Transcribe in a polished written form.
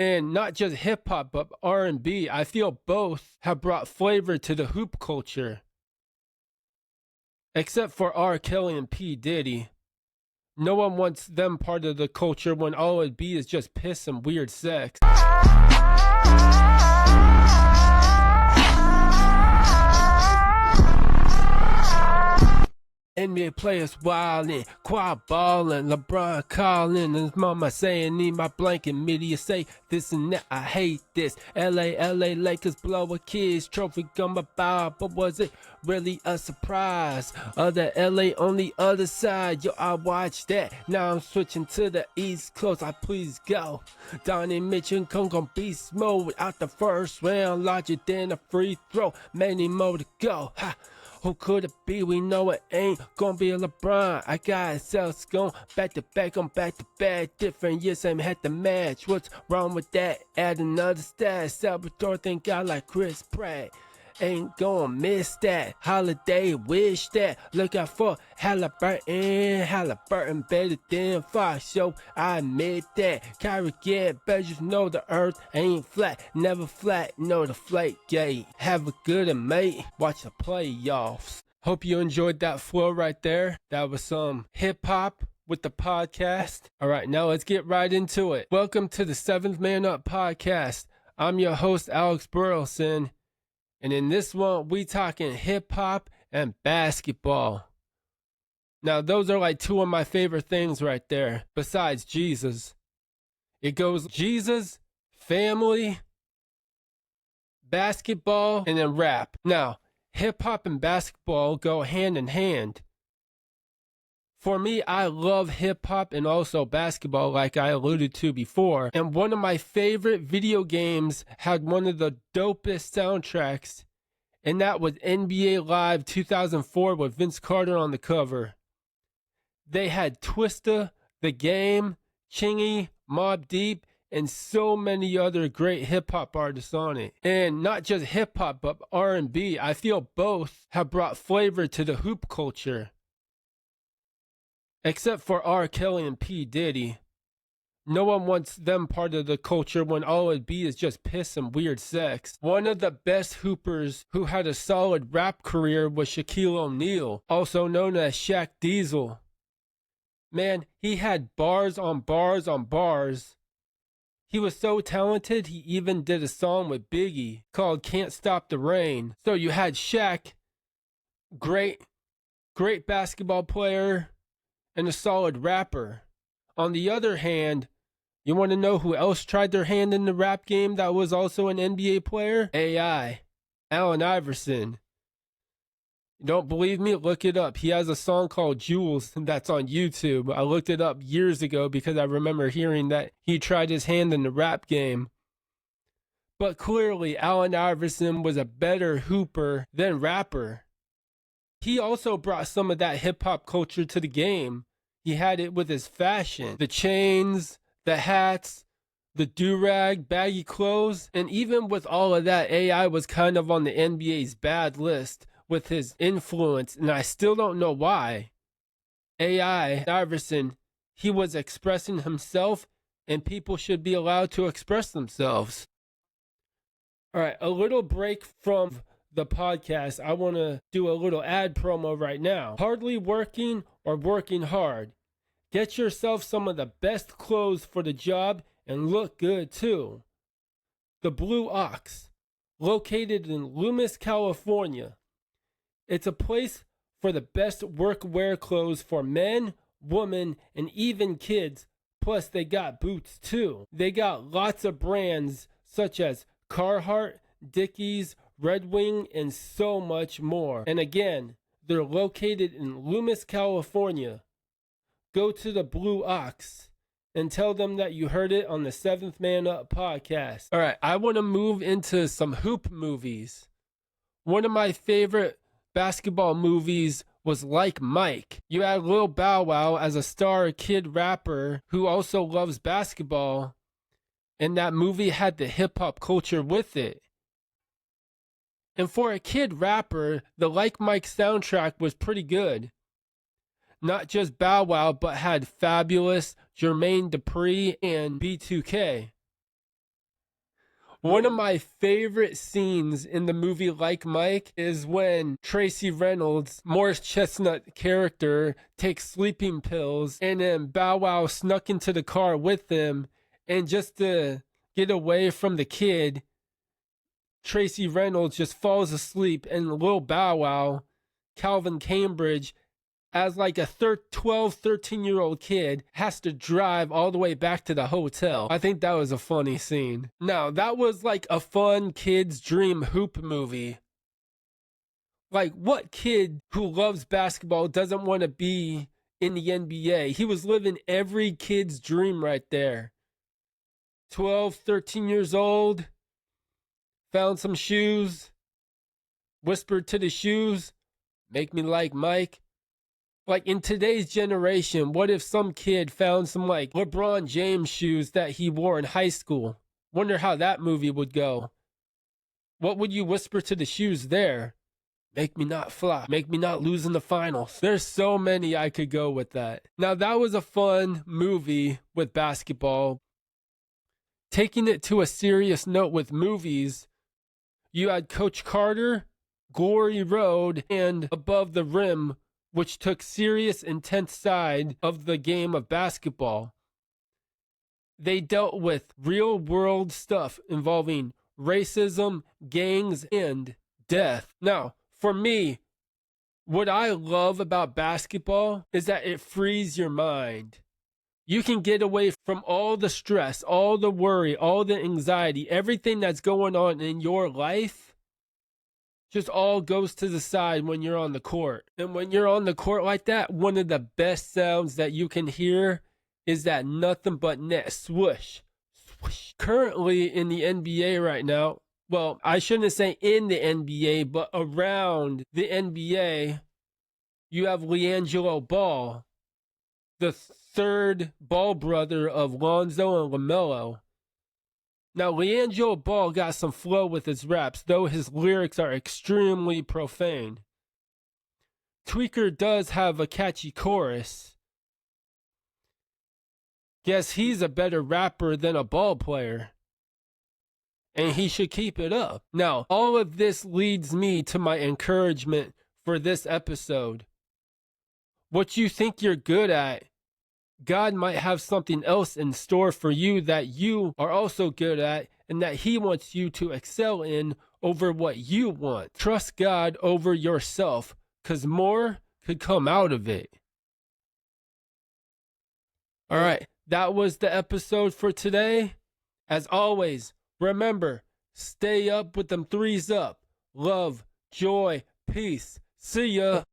And not just hip hop, but R&B. I feel both have brought flavor to the hoop culture. Except for R. Kelly and P. Diddy. No one wants them part of the culture when all it'd be is just piss and weird sex. NBA players wildin', quad ballin', LeBron callin', and his mama saying, need my blanket, media say this and that, I hate this. LA Lakers blow a kids, trophy on my bar, but was it really a surprise? Other LA on the other side, yo, I watched that. Now I'm switching to the East Coast, I please go. Donnie Mitchell gon' beast mode without the first round, larger than a free throw, many more to go. Ha! Who could it be? We know it ain't gonna be a LeBron. I got cells going back to back on back to back. Different years, same had to match. What's wrong with that? Add another stat. Salvatore think I like Chris Pratt. Ain't gonna miss that. Holiday wish that. Look out for Halliburton. Halliburton better than Fox. Yo, I admit that. Kyrie get better. Just know the earth ain't flat. Never flat. No, the flake gate. Have a good one, mate. Watch the playoffs. Hope you enjoyed that flow right there. That was some hip hop with the podcast. All right, now let's get right into it. Welcome to the 7th Man Up podcast. I'm your host, Alex Burleson. And in this one, we talking hip hop and basketball. Now, those are like two of my favorite things right there, besides Jesus. It goes Jesus, family, basketball, and then rap. Now, hip hop and basketball go hand in hand. For me, I love hip hop and also basketball, like I alluded to before. And one of my favorite video games had one of the dopest soundtracks, and that was NBA Live 2004 with Vince Carter on the cover. They had Twista, The Game, Chingy, Mobb Deep, and so many other great hip hop artists on it. And not just hip hop, but R&B. I feel both have brought flavor to the hoop culture. Except for R. Kelly and P. Diddy. No one wants them part of the culture when all it'd be is just piss and weird sex. One of the best hoopers who had a solid rap career was Shaquille O'Neal, also known as Shaq Diesel. Man, he had bars on bars on bars. He was so talented, he even did a song with Biggie called Can't Stop the Rain. So you had Shaq, great basketball player, and a solid rapper. On the other hand, you want to know who else tried their hand in the rap game that was also an NBA player? AI, Allen Iverson. You don't believe me? Look it up. He has a song called Jules that's on YouTube. I looked it up years ago because I remember hearing that he tried his hand in the rap game. But clearly, Allen Iverson was a better hooper than rapper. He also brought some of that hip-hop culture to the game. He had it with his fashion. The chains, the hats, the do-rag, baggy clothes. And even with all of that, AI was kind of on the NBA's bad list with his influence. And I still don't know why. AI, Iverson, he was expressing himself, and people should be allowed to express themselves. All right, a little break from the podcast. I want to do a little ad promo right now. Hardly working or working hard? Get yourself some of the best clothes for the job and look good too. The Blue Ox, located in Loomis, California. It's a place for the best workwear clothes for men, women, and even kids. Plus they got boots too. They got lots of brands such as Carhartt, Dickies, Red Wing, and so much more. And again, they're located in Loomis, California. Go to the Blue Ox and tell them that you heard it on the 7th Man Up podcast. All right, I want to move into some hoop movies. One of my favorite basketball movies was Like Mike. You had Lil Bow Wow as a star kid rapper who also loves basketball, and that movie had the hip-hop culture with it. And for a kid rapper, the Like Mike soundtrack was pretty good. Not just Bow Wow, but had Fabulous, Jermaine Dupri, and B2K. One of my favorite scenes in the movie Like Mike is when Tracy Reynolds, Morris Chestnut character, takes sleeping pills, and then Bow Wow snuck into the car with them, and just to get away from the kid, Tracy Reynolds just falls asleep, and little Bow Wow, Calvin Cambridge, as like a 12, 13-year-old kid, has to drive all the way back to the hotel. I think that was a funny scene. Now, that was like a fun kid's dream hoop movie. Like, what kid who loves basketball doesn't want to be in the NBA? He was living every kid's dream right there. 12, 13 years old, found some shoes, whispered to the shoes, make me like Mike. Like, in today's generation, what if some kid found some like LeBron James shoes that he wore in high school? Wonder how that movie would go. What would you whisper to the shoes there? Make me not flop. Make me not lose in the finals. There's so many I could go with that. Now, that was a fun movie with basketball. Taking it to a serious note with movies, you had Coach Carter, Glory Road, and Above the Rim, which took serious, intense side of the game of basketball. They dealt with real-world stuff involving racism, gangs, and death. Now, for me, what I love about basketball is that it frees your mind. You can get away from all the stress, all the worry, all the anxiety, everything that's going on in your life. Just all goes to the side when you're on the court. And when you're on the court like that, one of the best sounds that you can hear is that nothing but net swoosh, swoosh. Currently in the NBA right now, well, I shouldn't say in the NBA, but around the NBA, you have LiAngelo Ball, the third Ball brother of Lonzo and LaMelo. Now, LiAngelo Ball got some flow with his raps, though his lyrics are extremely profane. Tweaker does have a catchy chorus. Guess he's a better rapper than a ball player. And he should keep it up. Now, all of this leads me to my encouragement for this episode. What you think you're good at, God might have something else in store for you that you are also good at and that He wants you to excel in over what you want. Trust God over yourself, because more could come out of it. All right, that was the episode for today. As always, remember, stay up with them threes up. Love, joy, peace. See ya.